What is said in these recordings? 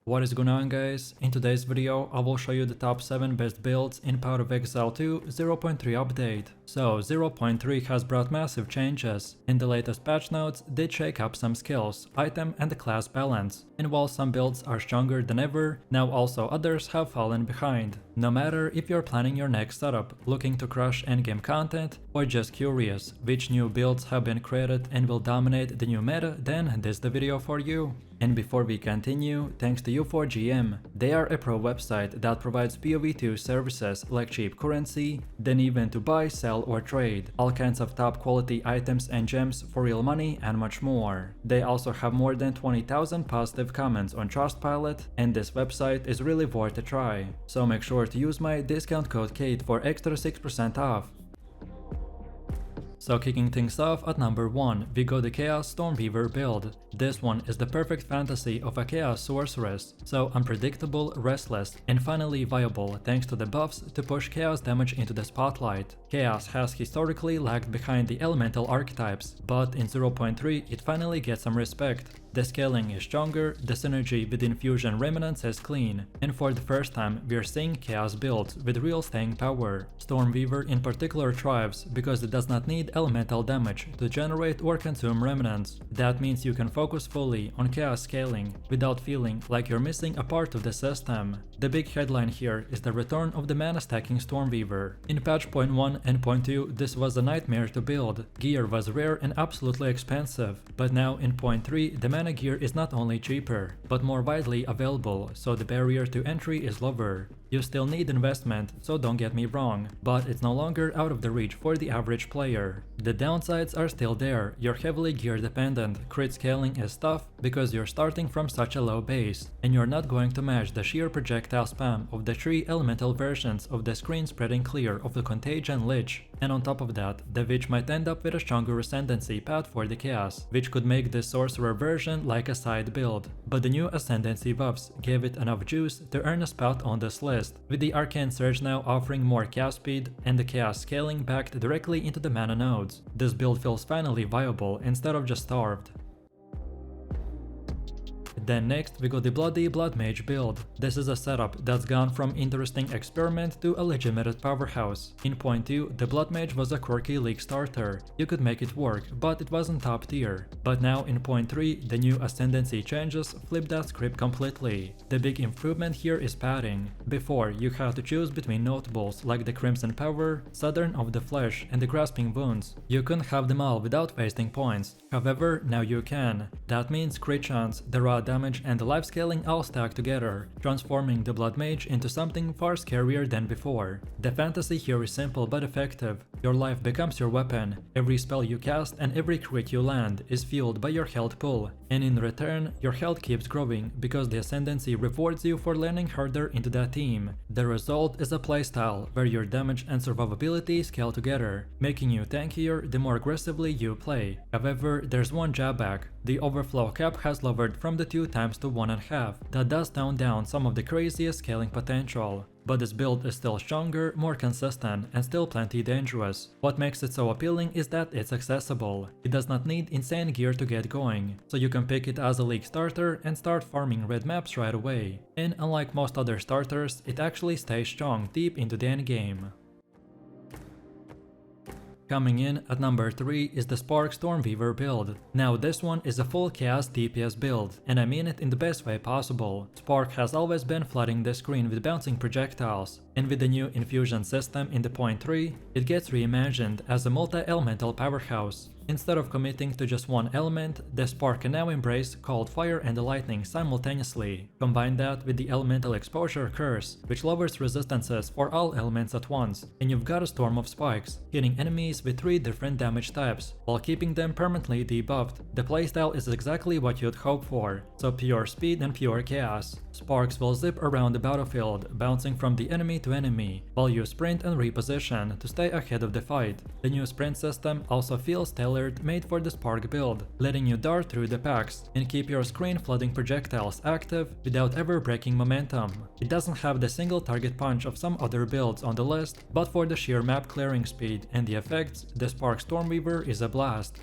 What is going on, guys? In today's video I will show you the top 7 best builds in part of Exile 2 0.3 update. So 0.3 has brought massive changes. In the latest patch notes did shake up some skills, item and the class balance, and while some builds are stronger than ever, now also others have fallen behind. No matter if you're planning your next setup, looking to crush endgame content, or just curious which new builds have been created and will dominate the new meta, then this is the video for you. And before we continue, thanks to U4GM, they are a pro website that provides POE2 services like cheap currency, then even to buy, sell or trade, all kinds of top quality items and gems for real money and much more. They also have more than 20,000 positive comments on Trustpilot, and this website is really worth a try. So make sure to use my discount code KATE for extra 6% off. So kicking things off at number 1, we got the Chaos Stormweaver build. This one is the perfect fantasy of a Chaos sorceress, so unpredictable, restless, and finally viable thanks to the buffs to push Chaos damage into the spotlight. Chaos has historically lagged behind the elemental archetypes, but in 0.3 it finally gets some respect. The scaling is stronger, the synergy with Infusion Remnants is clean, and for the first time we're seeing Chaos builds with real staying power. Stormweaver in particular thrives because it does not need elemental damage to generate or consume remnants. That means you can focus fully on Chaos scaling without feeling like you're missing a part of the system. The big headline here is the return of the mana stacking Stormweaver. In patch 0.1 and 0.2 this was a nightmare to build. Gear was rare and absolutely expensive, but now in 0.3 the mana gear is not only cheaper, but more widely available, so the barrier to entry is lower. You still need investment, so don't get me wrong, but it's no longer out of the reach for the average player. The downsides are still there. You're heavily gear dependent, crit scaling is tough because you're starting from such a low base, and you're not going to match the sheer projectile spam of the 3 elemental versions of the screen spreading clear of the Contagion Lich. And on top of that, the Witch might end up with a stronger Ascendancy path for the Chaos, which could make this sorcerer version like a side build. But the new Ascendancy buffs gave it enough juice to earn a spot on this list, with the Arcane Surge now offering more cast speed and the Chaos scaling backed directly into the mana nodes. This build feels finally viable instead of just starved. Then next we got the Bloody Blood Mage build. This is a setup that's gone from interesting experiment to a legitimate powerhouse. In 0.2 the Blood Mage was a quirky league starter. You could make it work, but it wasn't top tier. But now in 0.3 the new Ascendancy changes flip that script completely. The big improvement here is padding. Before you had to choose between notables like the Crimson Power, Southern of the Flesh and the Grasping Wounds. You couldn't have them all without wasting points. However, now you can. That means crit chance, the raw damage and the life scaling all stack together, transforming the Blood Mage into something far scarier than before. The fantasy here is simple but effective. Your life becomes your weapon. Every spell you cast and every crit you land is fueled by your health pool, and in return your health keeps growing because the Ascendancy rewards you for leaning harder into that team. The result is a playstyle where your damage and survivability scale together, making you tankier the more aggressively you play. However, there's one drawback. The overflow cap has lowered from the 2 times to 1.5. That does tone down some of the craziest scaling potential. But this build is still stronger, more consistent, and still plenty dangerous. What makes it so appealing is that it's accessible. It does not need insane gear to get going, so you can pick it as a league starter and start farming red maps right away. And unlike most other starters, it actually stays strong deep into the endgame. Coming in at number 3 is the Spark Stormweaver build. Now this one is a full Chaos DPS build, and I mean it in the best way possible. Spark has always been flooding the screen with bouncing projectiles, and with the new infusion system in the 0.3, it gets reimagined as a multi-elemental powerhouse. Instead of committing to just one element, the Spark can now embrace cold fire and the lightning simultaneously. Combine that with the elemental exposure curse, which lowers resistances for all elements at once, and you've got a storm of spikes, hitting enemies with 3 different damage types, while keeping them permanently debuffed. The playstyle is exactly what you'd hope for, so pure speed and pure chaos. Sparks will zip around the battlefield, bouncing from the enemy to enemy, while you sprint and reposition to stay ahead of the fight. The new sprint system also feels tailored made for the Spark build, letting you dart through the packs and keep your screen flooding projectiles active without ever breaking momentum. It doesn't have the single target punch of some other builds on the list, but for the sheer map clearing speed and the effects, the Spark Stormweaver is a blast.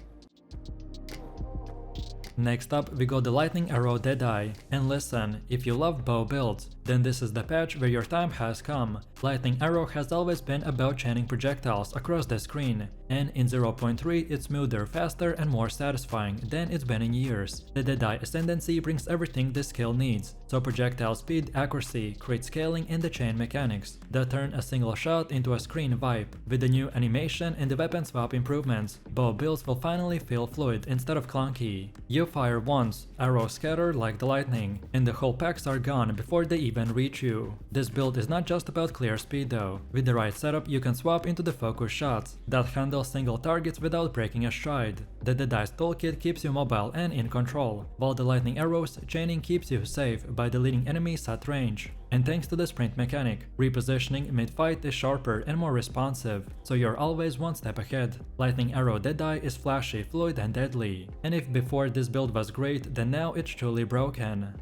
Next up, we got the lightning arrow deadeye. And listen, if you love bow builds, then this is the patch where your time has come. Lightning arrow has always been about chaining projectiles across the screen, and in 0.3 it's smoother, faster and more satisfying than it's been in years. The deadeye ascendancy brings everything this skill needs, so projectile speed, accuracy, crit scaling and the chain mechanics that turn a single shot into a screen vibe. With the new animation and the weapon swap improvements, bow builds will finally feel fluid instead of clunky. You fire once, arrows scatter like the lightning, and the whole packs are gone before they even reach you. This build is not just about clear speed though. With the right setup you can swap into the focus shots that handle single targets without breaking a stride. The deadeye's toolkit keeps you mobile and in control, while the lightning arrows chaining keeps you safe by deleting enemies at range. And thanks to the sprint mechanic, repositioning mid-fight is sharper and more responsive, so you're always one step ahead. Lightning arrow deadeye is flashy, fluid and deadly, and if before this build was great, then now it's truly broken.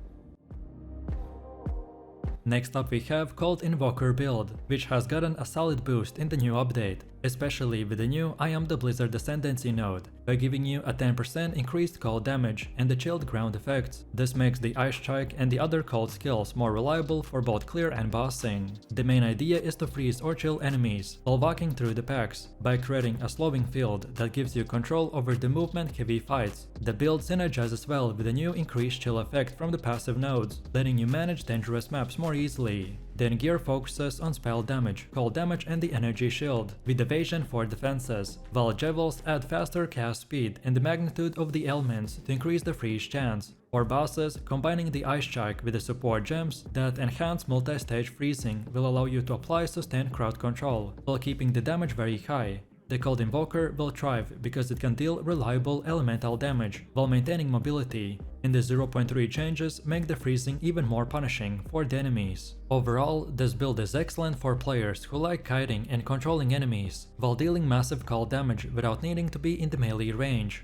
Next up we have called Invoker build, which has gotten a solid boost in the new update, especially with the new I am the Blizzard Ascendancy node, by giving you a 10% increased cold damage and the chilled ground effects. This makes the Ice Strike and the other cold skills more reliable for both clear and bossing. The main idea is to freeze or chill enemies while walking through the packs, by creating a slowing field that gives you control over the movement heavy fights. The build synergizes well with the new increased chill effect from the passive nodes, letting you manage dangerous maps more easily. Then gear focuses on spell damage, cold damage and the energy shield, with evasion for defenses, while Jevels add faster cast speed and the magnitude of the elements to increase the freeze chance. For bosses, combining the Ice Strike with the support gems that enhance multi-stage freezing will allow you to apply sustained crowd control, while keeping the damage very high. The Cold Invoker will thrive because it can deal reliable elemental damage while maintaining mobility, and the 0.3 changes make the freezing even more punishing for the enemies. Overall, this build is excellent for players who like kiting and controlling enemies, while dealing massive cold damage without needing to be in the melee range.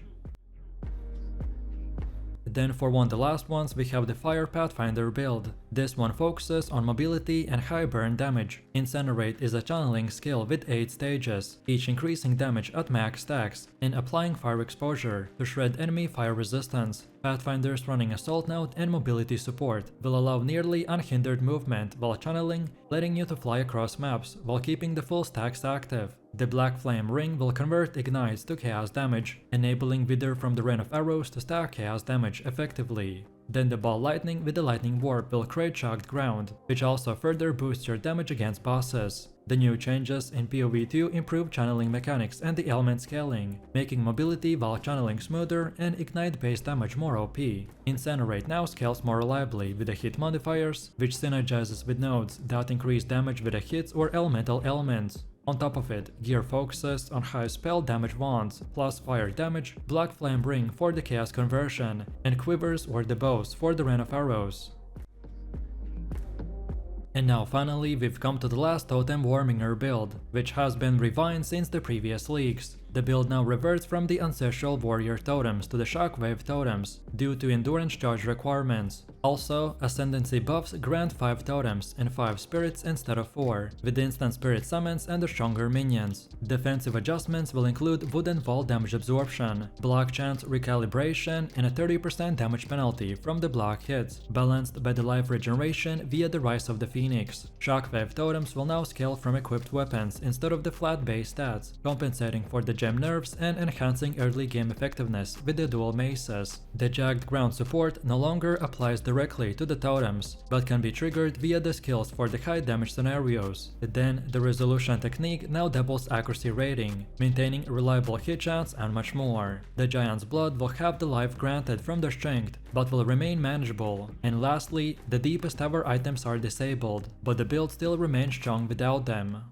Then for one of the last ones we have the Fire Pathfinder build. This one focuses on mobility and high burn damage. Incinerate is a channeling skill with 8 stages, each increasing damage at max stacks, and applying fire exposure to shred enemy fire resistance. Pathfinders running Assault Node and Mobility support will allow nearly unhindered movement while channeling, letting you to fly across maps while keeping the full stacks active. The Black Flame Ring will convert ignites to chaos damage, enabling Wither from the rain of arrows to stack chaos damage effectively. Then the Ball Lightning with the Lightning Warp will create shocked ground, which also further boosts your damage against bosses. The new changes in POE 2 improve channeling mechanics and the element scaling, making mobility while channeling smoother and ignite-based damage more OP. Incinerate now scales more reliably with the hit modifiers, which synergizes with nodes that increase damage with the hits or elemental elements. On top of it, gear focuses on high spell damage wands, plus fire damage, Black Flame Ring for the chaos conversion, and quivers or the bows for the rain of arrows. And now finally we've come to the last Totem warbringer build, which has been refined since the previous leaks. The build now reverts from the ancestral warrior totems to the shockwave totems, due to endurance charge requirements. Also, ascendancy buffs grant 5 totems and 5 spirits instead of 4, with instant spirit summons and the stronger minions. Defensive adjustments will include wooden wall damage absorption, block chance recalibration, and a 30% damage penalty from the block hits, balanced by the life regeneration via the Rise of the Phoenix. Shockwave totems will now scale from equipped weapons instead of the flat base stats, compensating for the gem nerfs and enhancing early game effectiveness with the dual maces. The jagged ground support no longer applies directly to the totems, but can be triggered via the skills for the high damage scenarios. Then the resolution technique now doubles accuracy rating, maintaining reliable hit chance and much more. The giant's blood will have the life granted from their strength, but will remain manageable. And lastly, the deepest ever items are disabled, but the build still remains strong without them.